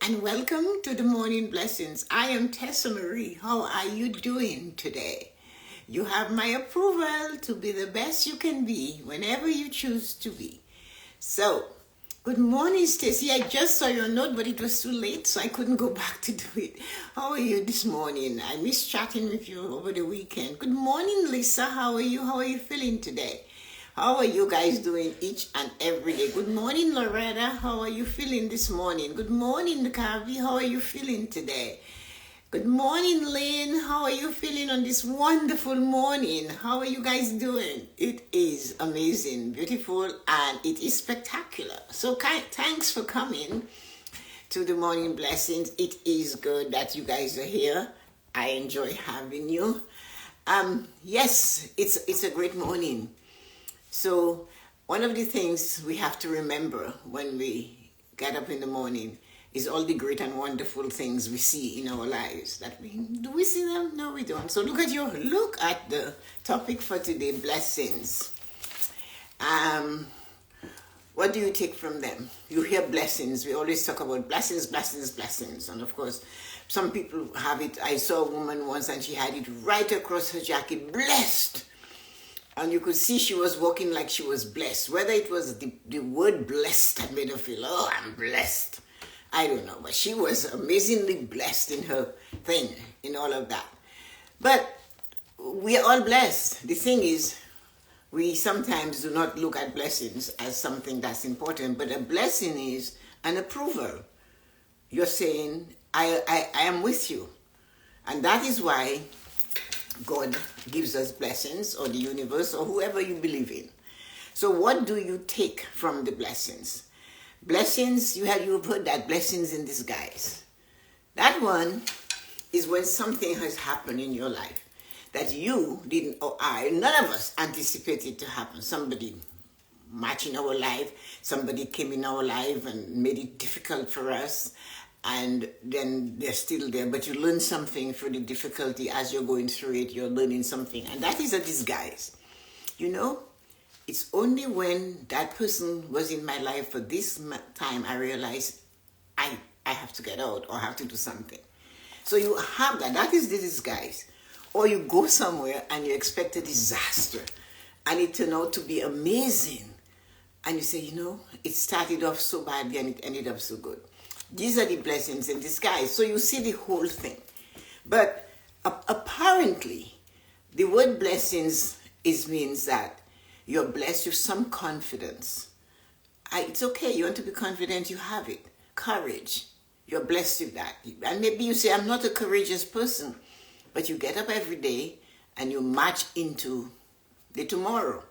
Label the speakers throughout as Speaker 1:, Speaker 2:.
Speaker 1: and welcome to the Morning Blessings. I am Tessa-Marie. How are you doing today? You have my approval to be the best you can be whenever you choose to be. So, good morning, Stacy. I just saw your note, but it was too late, so I couldn't go back to do it. How are you this morning? I missed chatting with you over the weekend. Good morning, Lisa. How are you? How are you feeling today? How are you guys doing each and every day? Good morning, Loretta. How are you feeling this morning? Good morning, Kavi. How are you feeling today? Good morning, Lynn. How are you feeling on this wonderful morning? How are you guys doing? It is amazing, beautiful, and it is spectacular. So thanks for coming to the Morning Blessings. It is good that you guys are here. I enjoy having you. Yes, it's a great morning. So one of the things we have to remember when we get up in the morning is all the great and wonderful things we see in our lives. Do we see them? No, we don't. So look at the topic for today, blessings. What do you take from them? You hear blessings. We always talk about blessings, blessings, blessings. And of course, some people have it. I saw a woman once and she had it right across her jacket, blessed. And you could see she was walking like she was blessed. Whether it was the word blessed that made her feel, oh, I'm blessed. I don't know. But she was amazingly blessed in her thing, in all of that. But we are all blessed. The thing is, we sometimes do not look at blessings as something that's important. But a blessing is an approval. You're saying, I am with you. And that is why God gives us blessings, or the universe, or whoever you believe in. So what do you take from the blessings? Blessings, you've heard that, blessings in disguise. That one is when something has happened in your life that you didn't, or none of us anticipated to happen. Somebody matched in our life, somebody came in our life and made it difficult for us. And then they're still there, but you learn something through the difficulty as you're going through it. You're learning something, and that is a disguise. You know, it's only when that person was in my life for this time I realized I have to get out or have to do something. So you have that. That is the disguise. Or you go somewhere and you expect a disaster, and it turned out to be amazing, and you say, you know, it started off so badly and it ended up so good. These are the blessings in disguise. So you see the whole thing. But apparently, the word blessings means that you're blessed with some confidence. It's okay. You want to be confident, you have it. Courage. You're blessed with that. And maybe you say, I'm not a courageous person. But you get up every day and you march into the tomorrow.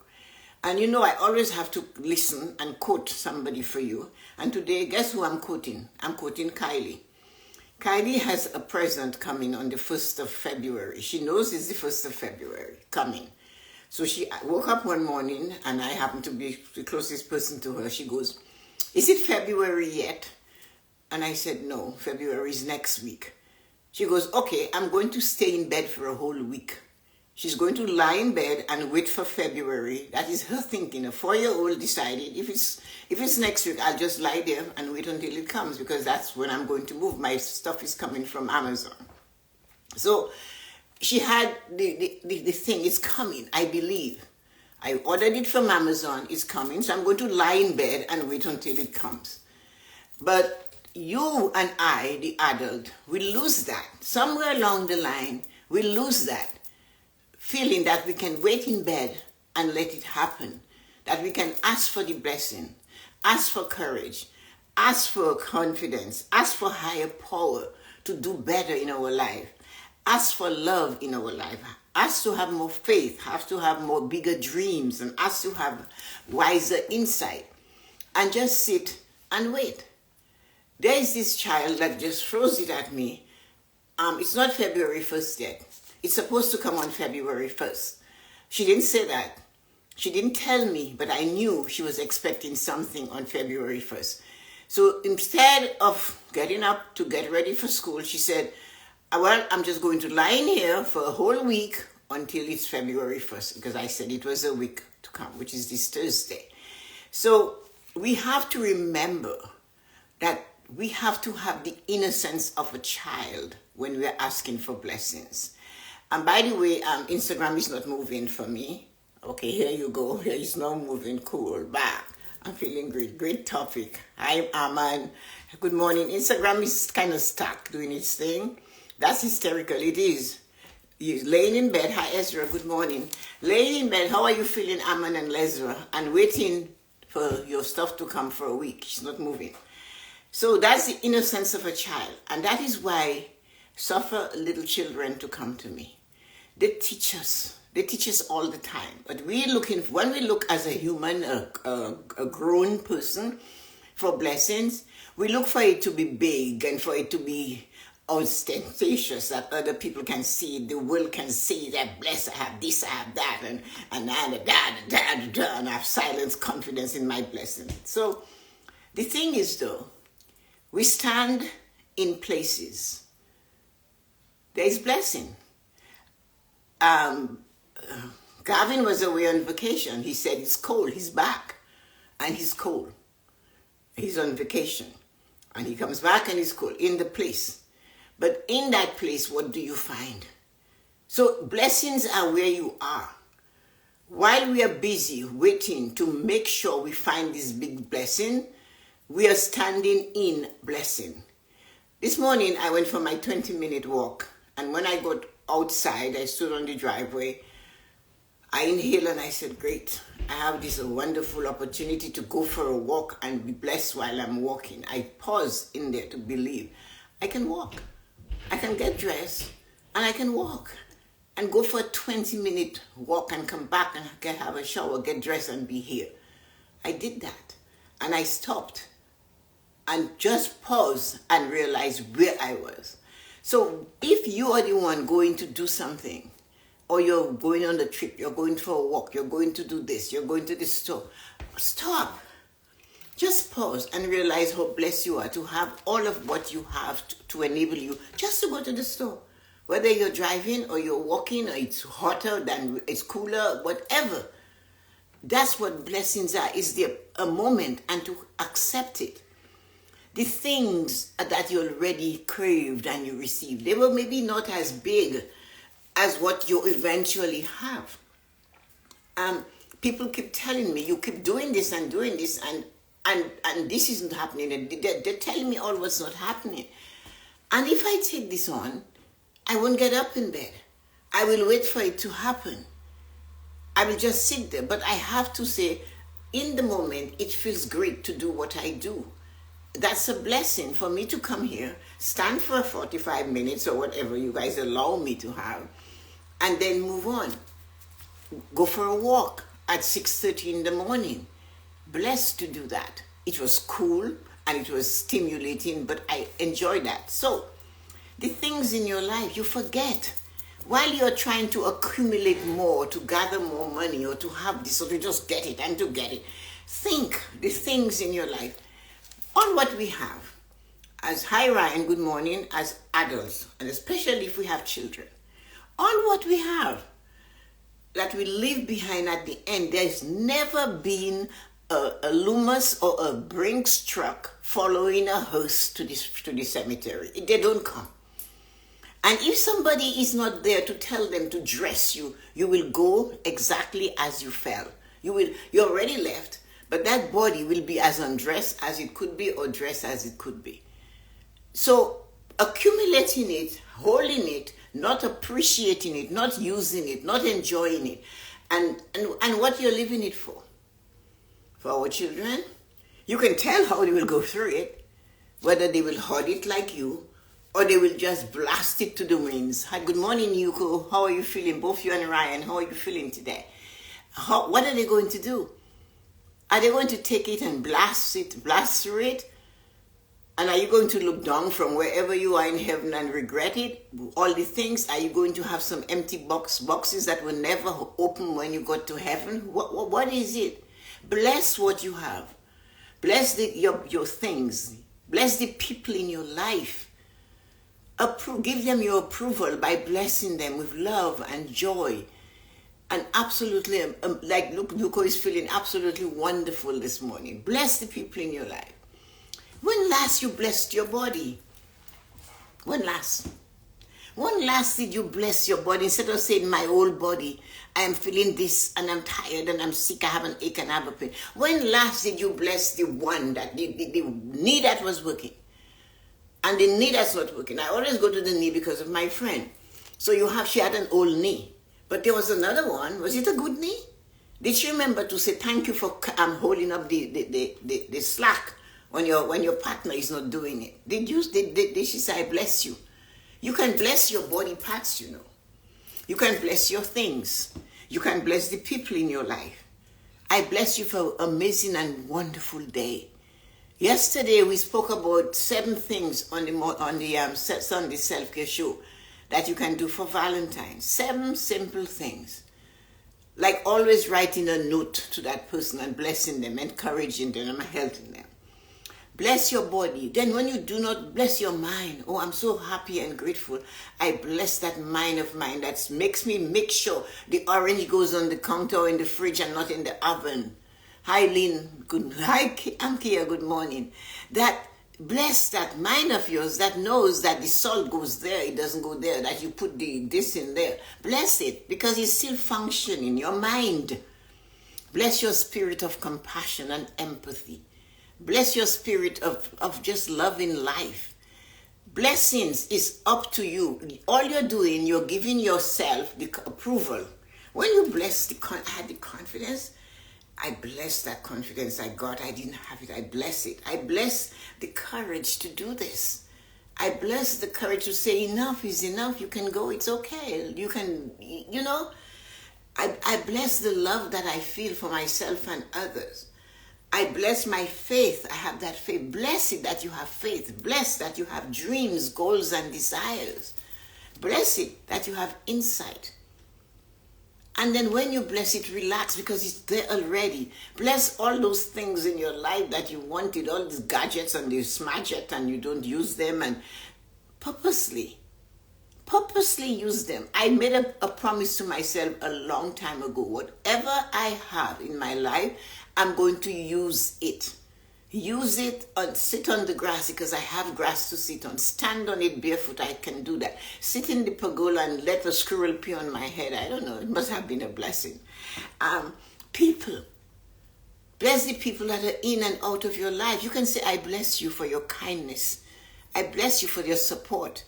Speaker 1: And you know, I always have to listen and quote somebody for you. And today, guess who I'm quoting? I'm quoting Kylie. Kylie has a present coming on the 1st of February. She knows it's the 1st of February coming. So she woke up one morning, and I happen to be the closest person to her. She goes, is it February yet? And I said, no, February is next week. She goes, okay, I'm going to stay in bed for a whole week. She's going to lie in bed and wait for February. That is her thinking. A 4-year-old decided, if it's next week, I'll just lie there and wait until it comes, because that's when I'm going to move. My stuff is coming from Amazon. So she had the thing, it's coming, I believe. I ordered it from Amazon, it's coming, so I'm going to lie in bed and wait until it comes. But you and I, the adult, we lose that. Somewhere along the line, we lose that feeling that we can wait in bed and let it happen, that we can ask for the blessing, ask for courage, ask for confidence, ask for higher power to do better in our life, ask for love in our life, ask to have more faith, ask to have more bigger dreams, and ask to have wiser insight, and just sit and wait. There is this child that just throws it at me. It's not February 1st yet. It's supposed to come on February 1st. She didn't say that. She didn't tell me, but I knew she was expecting something on February 1st. So instead of getting up to get ready for school, she said, well, I'm just going to lie in here for a whole week until it's February 1st, because I said it was a week to come, which is this Thursday. So we have to remember that we have to have the innocence of a child when we're asking for blessings. And by the way, Instagram is not moving for me. Okay, here you go. Here is not moving. Cool. Back. I'm feeling great. Great topic. Hi, Aman. Good morning. Instagram is kind of stuck doing its thing. That's hysterical. It is. You're laying in bed. Hi, Ezra. Good morning. Laying in bed. How are you feeling, Aman and Lesra? And waiting for your stuff to come for a week. It's not moving. So that's the innocence of a child. And that is why suffer little children to come to me. They teach us. They teach us all the time. But when we look as a human, a grown person for blessings, we look for it to be big and for it to be ostentatious, that other people can see, the world can see that, bless, I have this, I have that, and I have silence confidence in my blessing. So the thing is though, we stand in places. There is blessing. Gavin was away on vacation. He said it's cold. He's back and he's cold. He's on vacation and he comes back and he's cold in the place. But in that place, what do you find? So blessings are where you are. While we are busy waiting to make sure we find this big blessing, we are standing in blessing. This morning, I went for my 20-minute walk. And when I got outside, I stood on the driveway. I inhaled and I said, great. I have this wonderful opportunity to go for a walk and be blessed while I'm walking. I paused in there to believe I can walk. I can get dressed and I can walk and go for a 20-minute walk and come back and have a shower, get dressed and be here. I did that and I stopped and just paused and realized where I was. So if you are the one going to do something, or you're going on a trip, you're going for a walk, you're going to do this, you're going to the store, stop. Just pause and realize how blessed you are to have all of what you have to enable you just to go to the store. Whether you're driving or you're walking or it's hotter than it's cooler, whatever. That's what blessings are, is there a moment and to accept it. The things that you already craved and you received, they were maybe not as big as what you eventually have. People keep telling me, you keep doing this and this isn't happening. And they're telling me all what's not happening. And if I take this on, I won't get up in bed. I will wait for it to happen. I will just sit there. But I have to say, in the moment, it feels great to do what I do. That's a blessing for me to come here, stand for 45 minutes or whatever you guys allow me to have, and then move on. Go for a walk at 6:30 in the morning. Blessed to do that. It was cool and it was stimulating, but I enjoyed that. So the things in your life you forget. While you're trying to accumulate more, to gather more money, or to have this, or to just get it and to get it, think the things in your life on what we have. As hi Ryan, good morning, as adults, and especially if we have children, on what we have that we leave behind at the end. There's never been a Loomis or a Brinks truck following a hearse to the cemetery. They don't come. And if somebody is not there to tell them to dress you, you will go exactly as you fell. You already left, but that body will be as undressed as it could be or dressed as it could be. So accumulating it, holding it, not appreciating it, not using it, not enjoying it, and what you're leaving it for. For our children, you can tell how they will go through it, whether they will hoard it like you, or they will just blast it to the winds. Hi, good morning, Yuko. How are you feeling? Both you and Ryan, how are you feeling today? What are they going to do? Are they going to take it and blast through it? And are you going to look down from wherever you are in heaven and regret it? All the things, are you going to have some empty boxes that will never open when you got to heaven? What is it? Bless what you have. Bless your things. Bless the people in your life. Give them your approval by blessing them with love and joy. And absolutely, like Luco is feeling absolutely wonderful this morning. Bless the people in your life. When last you blessed your body? When last? When last did you bless your body instead of saying, my whole body, I am feeling this and I'm tired and I'm sick, I have an ache and I have a pain. When last did you bless the one that, the knee that was working? And the knee that's not working. I always go to the knee because of my friend. So she had an old knee. But there was another one. Was it a good knee? Did she remember to say thank you for holding up the slack when your partner is not doing it? Did she say, I bless you? You can bless your body parts, you know. You can bless your things. You can bless the people in your life. I bless you for an amazing and wonderful day. Yesterday we spoke about 7 things on the Sunday self-care show that you can do for Valentine's. 7 simple things. Like always writing a note to that person and blessing them, encouraging them, and helping them. Bless your body. Then when you do not bless your mind, oh, I'm so happy and grateful. I bless that mind of mine that makes me make sure the orange goes on the counter or in the fridge and not in the oven. Hi, Lynn. Hi, I'm Kia. Good morning. That bless that mind of yours that knows that the salt goes there, it doesn't go there, that you put this in there. Bless it because it's still functioning. Your mind. Bless your spirit of compassion and empathy. Bless your spirit of just loving life. Blessings is up to you. All you're doing, you're giving yourself the approval. When you bless I had the confidence. I bless that confidence I got. I didn't have it. I bless it. I bless the courage to do this. I bless the courage to say enough is enough. You can go. It's okay. You can, I bless the love that I feel for myself and others. I bless my faith. I have that faith. Bless it that you have faith. Bless that you have dreams, goals, and desires. Bless it that you have insight. And then when you bless it, relax because it's there already. Bless all those things in your life that you wanted, all these gadgets and the smart jet and you don't use them, and purposely use them. I made a promise to myself a long time ago. Whatever I have in my life, I'm going to use it. Use it and sit on the grass because I have grass to sit on. Stand on it barefoot, I can do that. Sit in the pergola and let a squirrel pee on my head. I don't know, it must have been a blessing. People. Bless the people that are in and out of your life. You can say, I bless you for your kindness. I bless you for your support.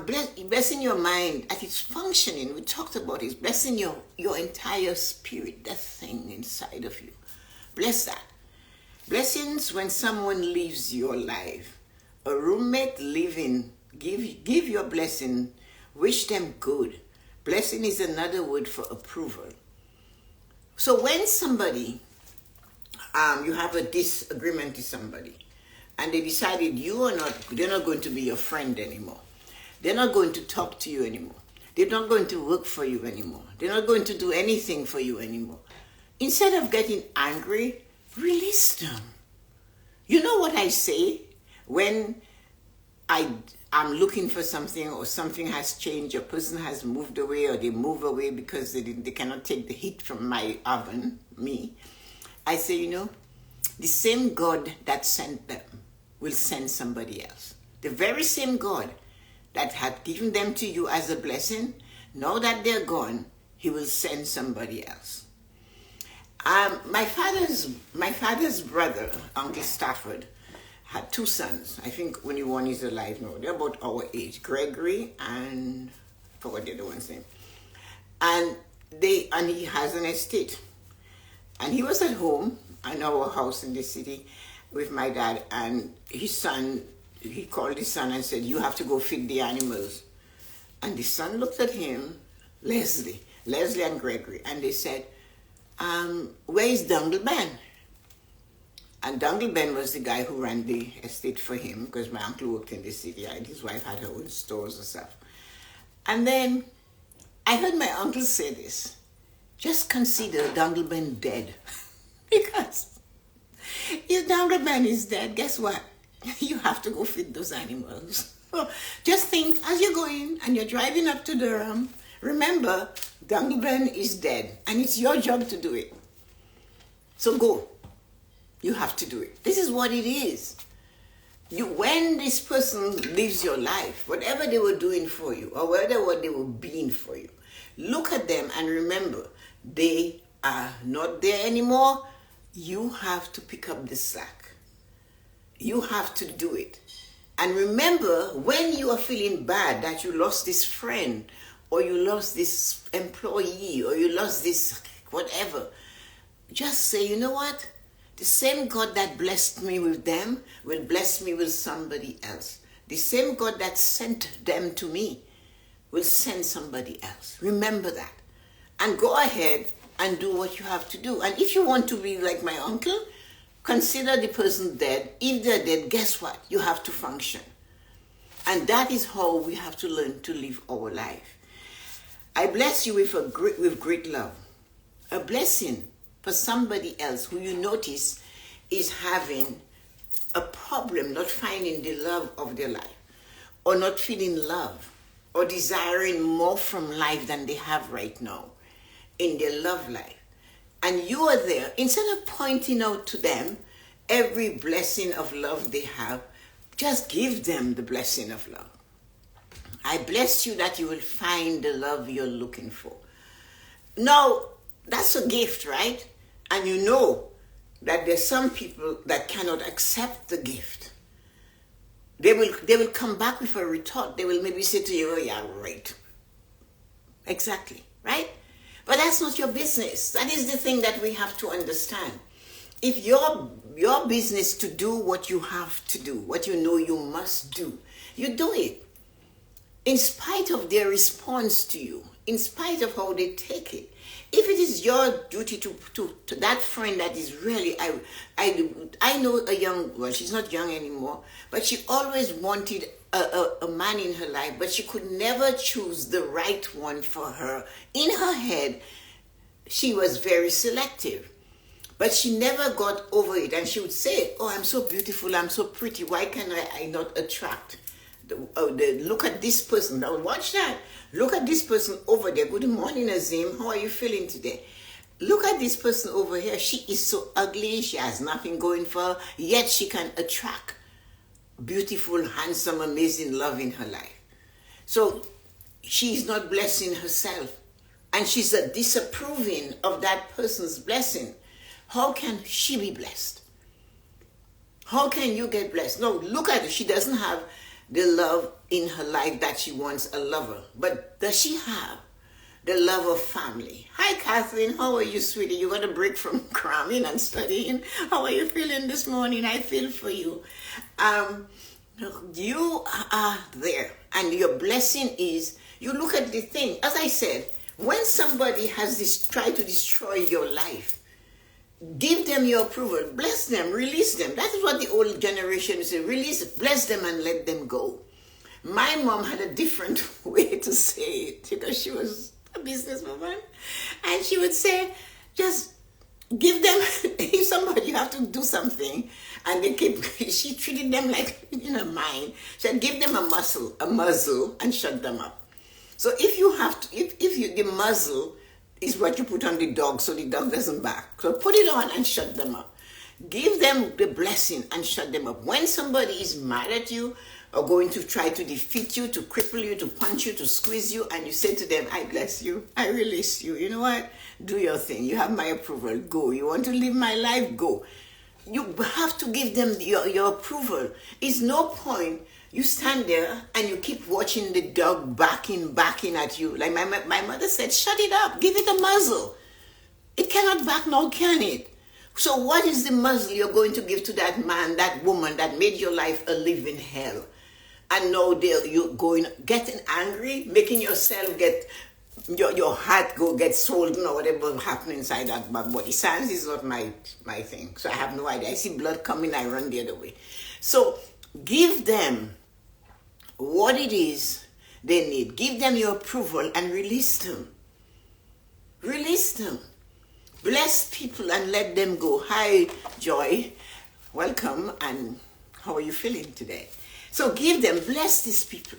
Speaker 1: Blessing your mind at its functioning. We talked about it. Blessing your entire spirit, that thing inside of you. Bless that. Blessings when someone leaves your life. A roommate leaving, give your blessing. Wish them good. Blessing is another word for approval. So when somebody, you have a disagreement with somebody, and they decided they're not going to be your friend anymore. They're not going to talk to you anymore. They're not going to work for you anymore. They're not going to do anything for you anymore. Instead of getting angry, release them. You know what I say? When I'm looking for something or something has changed, a person has moved away or they move away because they cannot take the heat from my oven, me, I say, the same God that sent them will send somebody else. The very same God that had given them to you as a blessing, now that they're gone, he will send somebody else. My father's brother, Uncle Stafford, had 2 sons. I think only one is alive now. They're about our age, Gregory and I forgot the other one's name. And he has an estate. And he was at home in our house in the city with my dad, and his son, he called his son and said, you have to go feed the animals. And the son looked at him, Leslie and Gregory, and they said, where is Dungle Ben? And Dungle Ben was the guy who ran the estate for him because my uncle worked in the city and his wife had her own stores and stuff. And then I heard my uncle say this, just consider Dungle Ben dead. Because if Dungle Ben is dead, guess what? You have to go feed those animals. So just think, as you're going and you're driving up to Durham, remember, Dungle Ben is dead, and it's your job to do it. So go. You have to do it. This is what it is. When this person leaves your life, whatever they were doing for you or whatever they were being for you, look at them and remember they are not there anymore. You have to pick up the slack. You have to do it. And remember, when you are feeling bad that you lost this friend or you lost this employee or you lost this whatever, just say, you know what? The same God that blessed me with them will bless me with somebody else. The same God that sent them to me will send somebody else. Remember that. And go ahead and do what you have to do. And if you want to be like my uncle, consider the person dead. If they're dead, guess what? You have to function. And that is how we have to learn to live our life. I bless you with great love. A blessing for somebody else who you notice is having a problem, not finding the love of their life, or not feeling love, or desiring more from life than they have right now in their love life. And you are there. Instead of pointing out to them every blessing of love they have, just give them the blessing of love. I bless you that you will find the love you're looking for. Now, that's a gift, right? And you know that there's some people that cannot accept the gift. They will come back with a retort. They will maybe say to you, oh yeah, right. Exactly, right? But that's not your business. That is the thing that we have to understand. If your business to do what you have to do, what you know you must do, you do it. In spite of their response to you, in spite of how they take it. If it is your duty to that friend that is really, I know a young, well, she's not young anymore, but she always wanted a man in her life, but she could never choose the right one for her. In her head, she was very selective, but she never got over it. And she would say, oh, I'm so beautiful, I'm so pretty, why can I not attract? Look at this person. Now watch that. Look at this person over there. Good morning, Azim. How are you feeling today? Look at this person over here. She is so ugly. She has nothing going for her. Yet she can attract beautiful, handsome, amazing love in her life. So she's not blessing herself. And she's disapproving of that person's blessing. How can she be blessed? How can you get blessed? No, look at her. She doesn't have the love in her life that she wants a lover. But does she have the love of family? Hi, Kathleen. How are you, sweetie? You got a break from cramming and studying. How are you feeling this morning? I feel for you. You are there. And your blessing is, you look at the thing. As I said, when somebody has tried to destroy your life, give them your approval, bless them, release them. That is what the old generation said. Release, bless them and let them go. My mom had a different way to say it because she was a businesswoman. And she would say, just give them, if somebody you have to do something, and they she treated them like in her mind. She said, give them a muzzle and shut them up. So if you have to, the muzzle is what you put on the dog so the dog doesn't bark. So put it on and shut them up. Give them the blessing and shut them up. When somebody is mad at you or going to try to defeat you, to cripple you, to punch you, to squeeze you, and you say to them, I bless you, I release you. You know what? Do your thing. You have my approval. Go. You want to live my life? Go. You have to give them your approval. It's no point you stand there and you keep watching the dog barking at you. Like my mother said, shut it up. Give it a muzzle. It cannot bark, nor can it. So what is the muzzle you're going to give to that man, that woman that made your life a living hell? And now you're going, getting angry, making yourself get, your heart get swollen or whatever happened inside that body. Science is not my thing. So I have no idea. I see blood coming, I run the other way. So give them what it is they need. Give them your approval and release them. Release them. Bless people and let them go. Hi, Joy. Welcome. And how are you feeling today? So give them, bless these people.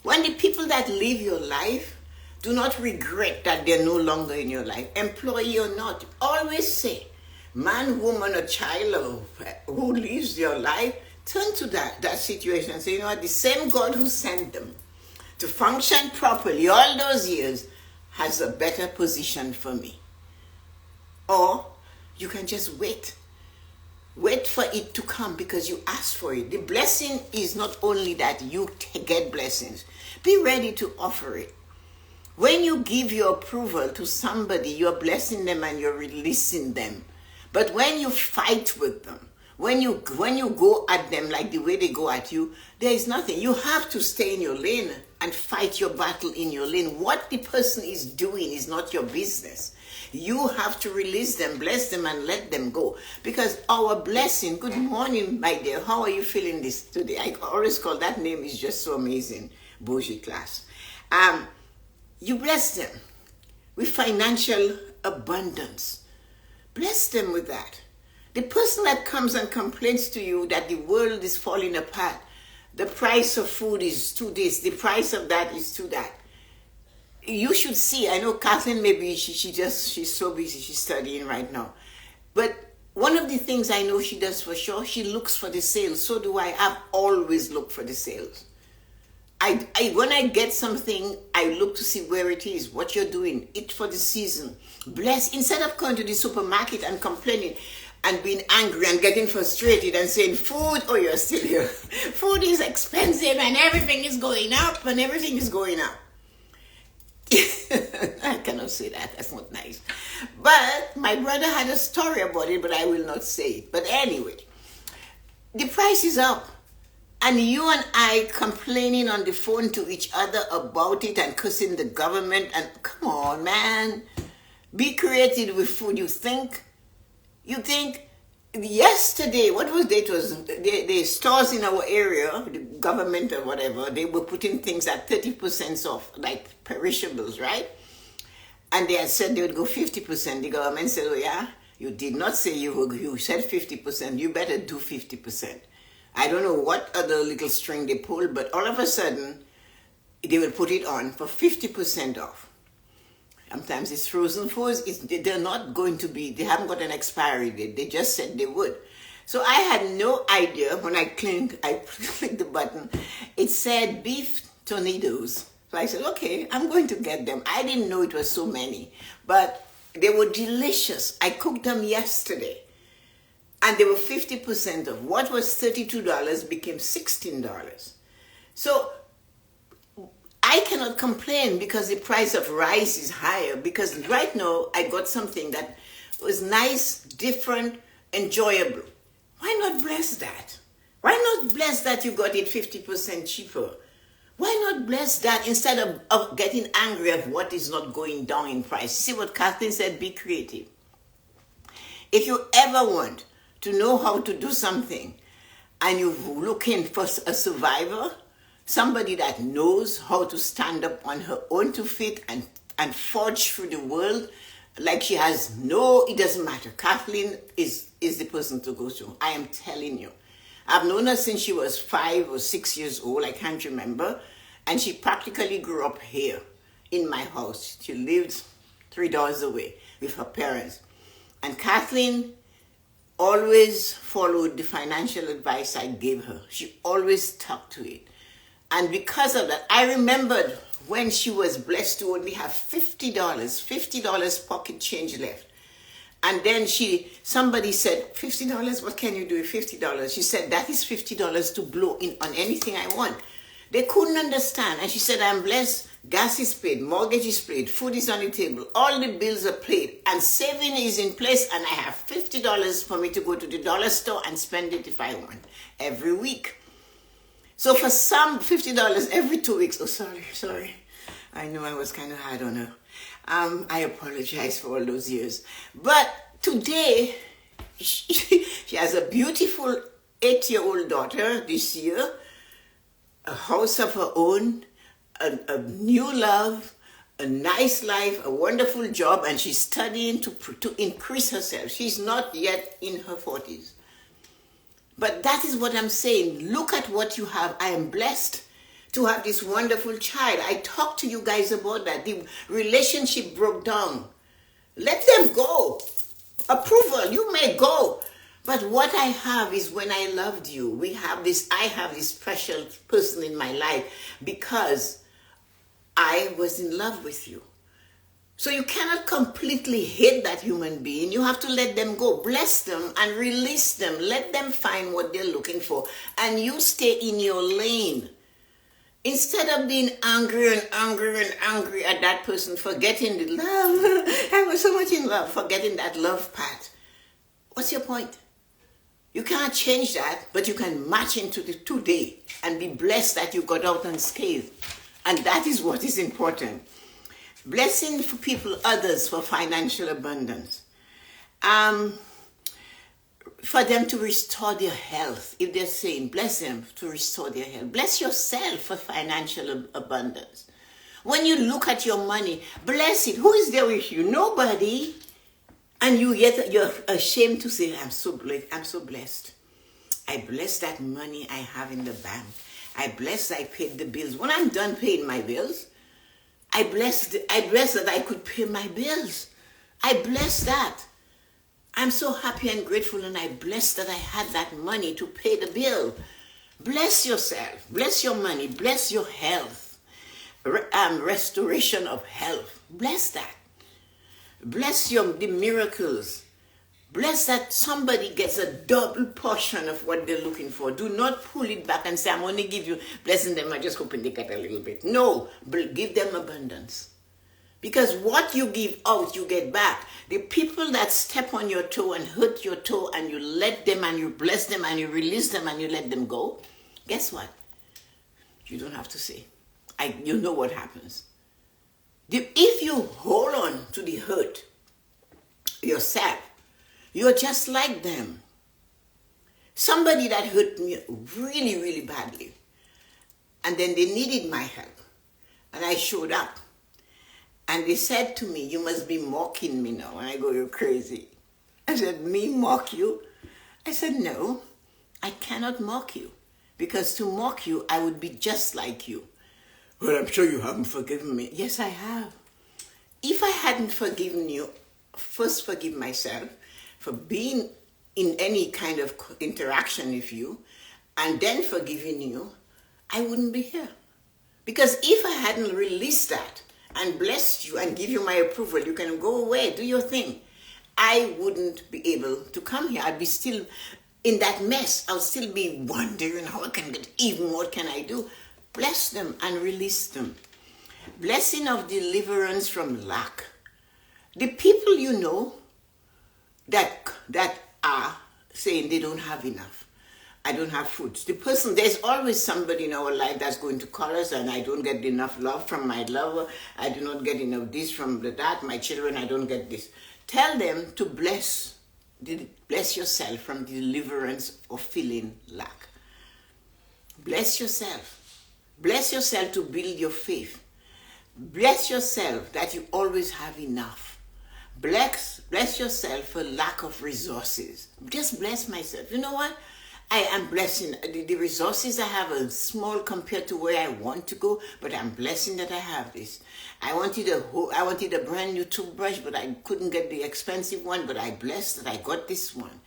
Speaker 1: When the people that leave your life, do not regret that they're no longer in your life. Employee or not, always say, man, woman, or child who leaves your life, Turn to that situation and say, you know what, the same God who sent them to function properly all those years has a better position for me. Or you can just wait. Wait for it to come because you asked for it. The blessing is not only that you get blessings. Be ready to offer it. When you give your approval to somebody, you're blessing them and you're releasing them. But when you fight with them, when you go at them like the way they go at you, there is nothing. You have to stay in your lane and fight your battle in your lane. What the person is doing is not your business. You have to release them, bless them, and let them go. Because our blessing, good morning, my dear. How are you feeling this today? I always call that name is just so amazing. Bougie class. You bless them with financial abundance. Bless them with that. The person that comes and complains to you that the world is falling apart, the price of food is to this, the price of that is to that. You should see, I know Kathleen, maybe she's so busy, she's studying right now. But one of the things I know she does for sure, she looks for the sales. So do I. I've always looked for the sales. When I get something, I look to see where it is, what you're doing, it for the season. Bless, instead of going to the supermarket and complaining and being angry and getting frustrated and saying, food, oh, you're still here. Food is expensive and everything is going up and everything is going up. I cannot say that. That's not nice. But my brother had a story about it, but I will not say it. But anyway, the price is up. And you and I complaining on the phone to each other about it and cussing the government. And come on, man. Be creative with food. You think yesterday, what was it? Was the stores in our area, the government or whatever, they were putting things at 30% off, like perishables, right? And they had said they would go 50%. The government said, oh yeah, you did not say you said 50%, you better do 50%. I don't know what other little string they pulled, but all of a sudden, they will put it on for 50% off. Sometimes it's frozen foods. They're not going to be, they haven't got an expiry date. They just said they would. So I had no idea when I clicked the button. It said beef tornadoes. So I said, okay, I'm going to get them. I didn't know it was so many, but they were delicious. I cooked them yesterday. And they were 50% off. What was $32 became $16. So I cannot complain because the price of rice is higher. Because right now I got something that was nice, different, enjoyable. Why not bless that? Why not bless that you got it 50% cheaper? Why not bless that instead of getting angry at what is not going down in price? See what Kathleen said, be creative. If you ever want to know how to do something and you're looking for a survivor, somebody that knows how to stand up on her own 2 feet and forge through the world, like she has it doesn't matter. Kathleen is the person to go to. I am telling you. I've known her since she was 5 or 6 years old, I can't remember. And she practically grew up here in my house. She lived 3 doors away with her parents. And Kathleen always followed the financial advice I gave her. She always stuck to it. And because of that, I remembered when she was blessed to only have $50 pocket change left. And then somebody said, $50, what can you do with $50? She said, that is $50 to blow in on anything I want. They couldn't understand. And she said, I'm blessed. Gas is paid, mortgage is paid, food is on the table, all the bills are paid, and saving is in place, and I have $50 for me to go to the dollar store and spend it if I want, every week. So for some, $50 every 2 weeks. Oh, sorry. I know I was kind of hard on her. I apologize for all those years. But today, she has a beautiful 8-year-old daughter this year, a house of her own, a new love, a nice life, a wonderful job, and she's studying to increase herself. She's not yet in her 40s. But that is what I'm saying. Look at what you have. I am blessed to have this wonderful child. I talked to you guys about that. The relationship broke down. Let them go. Approval, you may go. But what I have is when I loved you. I have this special person in my life because I was in love with you. So you cannot completely hate that human being. You have to let them go. Bless them and release them. Let them find what they're looking for. And you stay in your lane. Instead of being angry and angry and angry at that person, forgetting the love. I was so much in love, forgetting that love part. What's your point? You can't change that, but you can march into the today and be blessed that you got out unscathed. And that is what is important. Blessing for people, others for financial abundance. For them to restore their health. If they're saying, bless them to restore their health. Bless yourself for financial abundance. When you look at your money, bless it. Who is there with you? Nobody. And you're ashamed to say, I'm so blessed. I bless that money I have in the bank. I bless I paid the bills. When I'm done paying my bills, I bless that I could pay my bills. I bless that. I'm so happy and grateful, and I bless that I had that money to pay the bill. Bless yourself. Bless your money. Bless your health. Restoration of health. Bless that. Bless the miracles. Bless that somebody gets a double portion of what they're looking for. Do not pull it back and say, I'm only give you, blessing them, I'm just hoping they get a little bit. No, give them abundance. Because what you give out, you get back. The people that step on your toe and hurt your toe, and you let them and you bless them and you release them and you let them go, guess what? You don't have to say. You know what happens. If you hold on to the hurt yourself, you're just like them. Somebody that hurt me really, really badly, and then they needed my help, and I showed up. And they said to me, you must be mocking me now. And I go, you're crazy. I said, me mock you? I said, no, I cannot mock you. Because to mock you, I would be just like you. Well, I'm sure you haven't forgiven me. Yes, I have. If I hadn't forgiven you, first forgive myself for being in any kind of interaction with you, and then forgiving you, I wouldn't be here. Because if I hadn't released that, and blessed you and give you my approval, you can go away, do your thing, I wouldn't be able to come here. I'd be still in that mess. I'll still be wondering how I can get even, what can I do? Bless them and release them. Blessing of deliverance from lack. The people you know that are saying they don't have enough. I don't have food. There's always somebody in our life that's going to call us, and I don't get enough love from my lover. I do not get enough this from that. My children, I don't get this. Tell them to bless yourself from deliverance of feeling lack. Bless yourself. Bless yourself to build your faith. Bless yourself that you always have enough. Bless yourself for lack of resources. Just bless myself. You know what? I am blessing. The resources I have are small compared to where I want to go, but I'm blessing that I have this. I wanted a brand new toothbrush, but I couldn't get the expensive one, but I blessed that I got this one.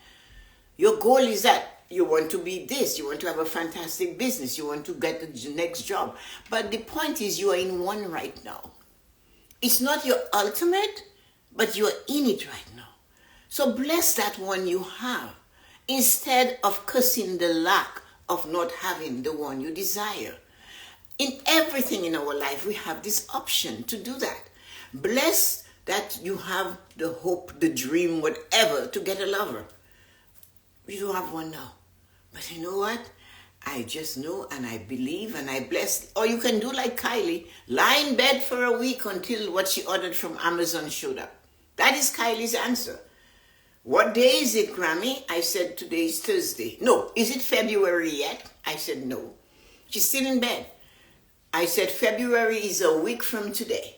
Speaker 1: Your goal is that you want to be this, you want to have a fantastic business, you want to get the next job. But the point is you are in one right now. It's not your ultimate, but you are in it right now. So bless that one you have, instead of cursing the lack of not having the one you desire. In everything in our life, we have this option to do that. Bless that you have the hope, the dream, whatever, to get a lover. You don't have one now. But you know what? I just know and I believe and I bless. Or you can do like Kylie, lie in bed for a week until what she ordered from Amazon showed up. That is Kylie's answer. What day is it, Grammy? I said, today is Thursday. No, is it February yet? I said, no. She's still in bed. I said, February is a week from today.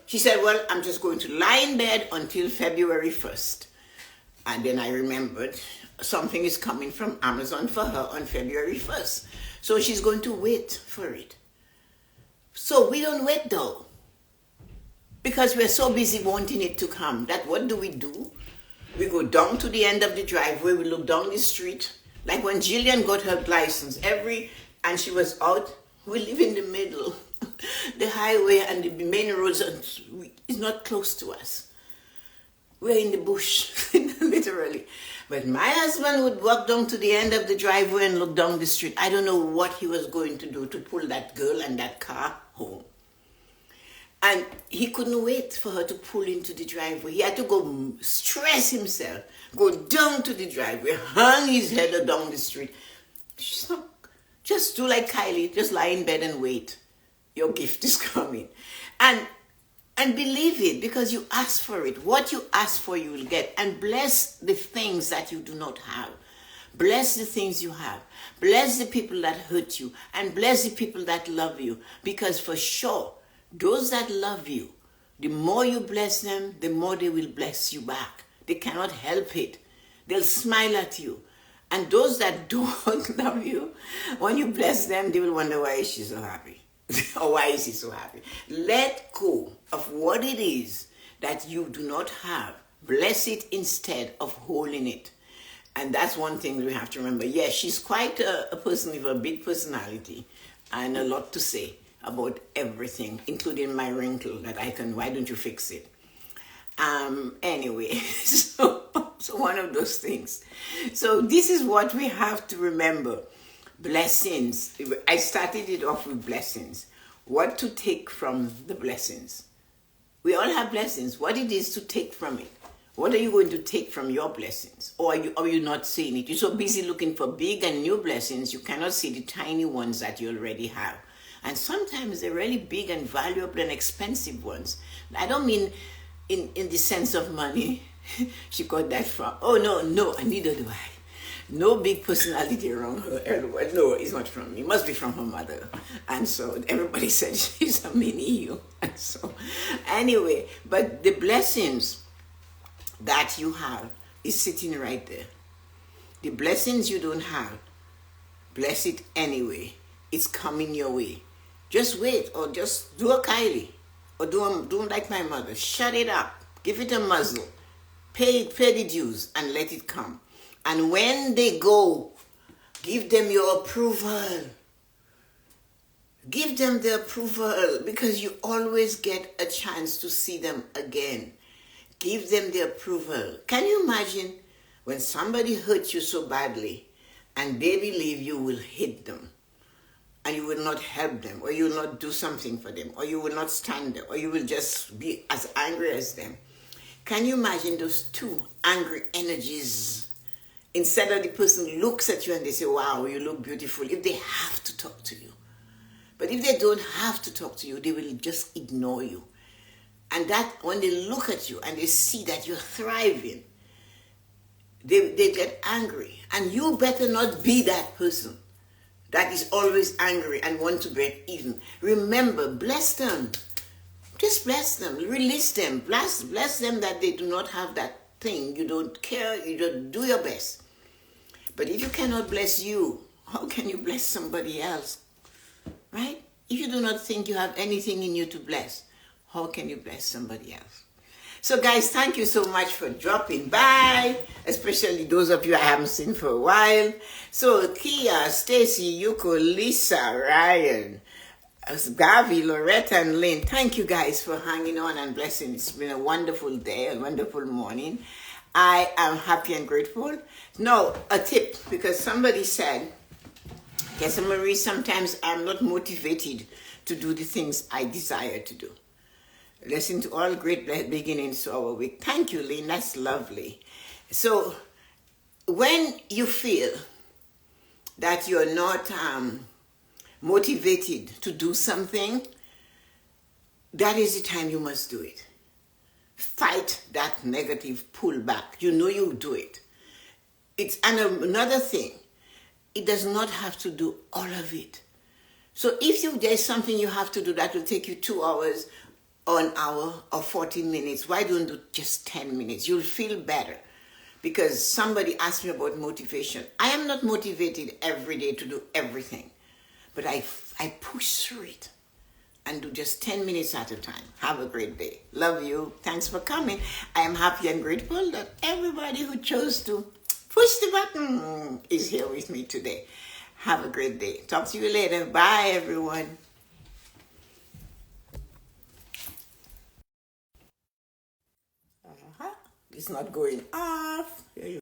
Speaker 1: She said, well, I'm just going to lie in bed until February 1st. And then I remembered something is coming from Amazon for her on February 1st. So she's going to wait for it. So we don't wait though. Because we're so busy wanting it to come that what do? We go down to the end of the driveway. We look down the street. Like when Jillian got her license, and she was out, we live in the middle. The highway and the main roads is not close to us. We're in the bush, literally. But my husband would walk down to the end of the driveway and look down the street. I don't know what he was going to do to pull that girl and that car home. And he couldn't wait for her to pull into the driveway. He had to go stress himself, go down to the driveway, hang his head down the street. She's not, just do like Kylie, just lie in bed and wait. Your gift is coming. And believe it, because you ask for it. What you ask for, you will get. And bless the things that you do not have. Bless the things you have. Bless the people that hurt you. And bless the people that love you. Because for sure, those that love you, the more you bless them, the more they will bless you back. They cannot help it. They'll smile at you. And those that don't love you, when you bless them, they will wonder, why is she so happy? Or why is he so happy? Let go of what it is that you do not have. Bless it instead of holding it. And that's one thing we have to remember. Yes, she's quite a person with a big personality and a lot to say about everything, including my wrinkle that why don't you fix it? Anyway, so one of those things. So this is what we have to remember. Blessings. I started it off with blessings. What to take from the blessings. We all have blessings. What it is to take from it. What are you going to take from your blessings? Or are you not seeing it? You're so busy looking for big and new blessings, you cannot see the tiny ones that you already have. And sometimes they're really big and valuable and expensive ones. I don't mean in the sense of money. She got that from. Oh, no, and neither do I. No big personality around her. No, it's not from me. It must be from her mother. And so everybody said she's a mini you. And so anyway, but the blessings that you have is sitting right there. The blessings you don't have, bless it anyway. It's coming your way. Just wait, or just do a Kylie, or do like my mother. Shut it up. Give it a muzzle. Pay the dues and let it come. And when they go, give them your approval. Give them the approval, because you always get a chance to see them again. Give them the approval. Can you imagine when somebody hurts you so badly and they believe you will hit them and you will not help them, or you will not do something for them, or you will not stand there, or you will just be as angry as them? Can you imagine those two angry energies? Instead of the person looks at you and they say, wow, you look beautiful, if they have to talk to you. But if they don't have to talk to you, they will just ignore you. And that, when they look at you and they see that you're thriving, they get angry. And you better not be that person that is always angry and want to break even. Remember, bless them. Just bless them. Release them. Bless them that they do not have that thing. You don't care. You don't do your best. But if you cannot bless you, how can you bless somebody else? Right? If you do not think you have anything in you to bless, how can you bless somebody else? So guys, thank you so much for dropping by, especially those of you I haven't seen for a while. So Kia, Stacy, Yuko, Lisa, Ryan, Gavi, Loretta, and Lynn, thank you guys for hanging on and blessing. It's been a wonderful day, a wonderful morning. I am happy and grateful. No, a tip, because somebody said, Tessa-Marie, sometimes I'm not motivated to do the things I desire to do. Listen to all great beginnings to our week. Thank you, Lynn. That's lovely. So when you feel that you're not motivated to do something, that is the time you must do it. Fight that negative pullback. You know you do it. And another thing, it does not have to do all of it. So if there's something you have to do that will take you 2 hours or an hour or 40 minutes, why don't you do just 10 minutes? You'll feel better. Because somebody asked me about motivation. I am not motivated every day to do everything, but I push through it. and do just 10 minutes at a time. Have a great day. Love you. Thanks for coming. I am happy and grateful that everybody who chose to push the button is here with me today. Have a great day. Talk to you later. Bye, everyone. It's not going off. Here you